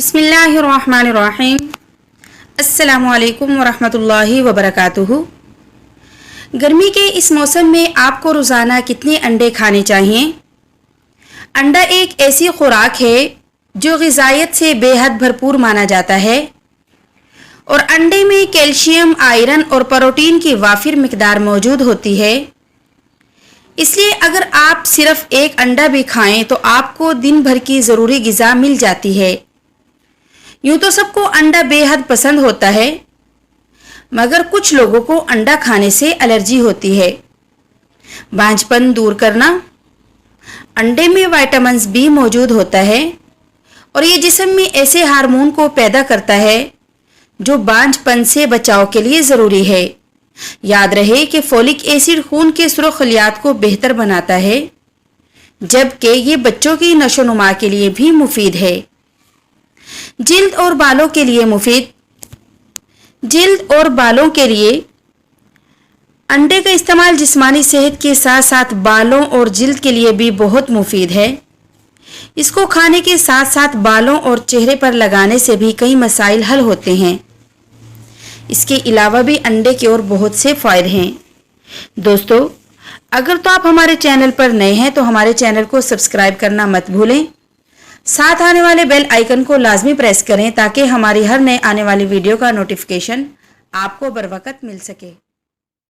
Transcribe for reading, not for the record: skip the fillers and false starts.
بسم اللہ الرحمن الرحیم۔ السلام علیکم ورحمۃ اللہ وبرکاتہ۔ گرمی کے اس موسم میں آپ کو روزانہ کتنے انڈے کھانے چاہیے؟ انڈا ایک ایسی خوراک ہے جو غذائیت سے بے حد بھرپور مانا جاتا ہے اور انڈے میں کیلشیم، آئرن اور پروٹین کی وافر مقدار موجود ہوتی ہے۔ اس لیے اگر آپ صرف ایک انڈا بھی کھائیں تو آپ کو دن بھر کی ضروری غذا مل جاتی ہے۔ یوں تو سب کو انڈا بے حد پسند ہوتا ہے، مگر کچھ لوگوں کو انڈا کھانے سے الرجی ہوتی ہے۔ بانجھ پن دور کرنا۔ انڈے میں وائٹامنز بی موجود ہوتا ہے اور یہ جسم میں ایسے ہارمون کو پیدا کرتا ہے جو بانجھ پن سے بچاؤ کے لیے ضروری ہے۔ یاد رہے کہ فولک ایسڈ خون کے سرخ خلیات کو بہتر بناتا ہے، جبکہ یہ بچوں کی نشو و نما کے لیے بھی مفید ہے۔ جلد اور بالوں کے لیے مفید۔ جلد اور بالوں کے لیے انڈے کا استعمال جسمانی صحت کے ساتھ ساتھ بالوں اور جلد کے لیے بھی بہت مفید ہے۔ اس کو کھانے کے ساتھ ساتھ بالوں اور چہرے پر لگانے سے بھی کئی مسائل حل ہوتے ہیں۔ اس کے علاوہ بھی انڈے کے اور بہت سے فائدے ہیں۔ دوستو، اگر تو آپ ہمارے چینل پر نئے ہیں تو ہمارے چینل کو سبسکرائب کرنا مت بھولیں۔ ساتھ آنے والے بیل آئیکن کو لازمی پریس کریں تاکہ ہماری ہر نئے آنے والی ویڈیو کا نوٹیفیکیشن آپ کو بروقت مل سکے۔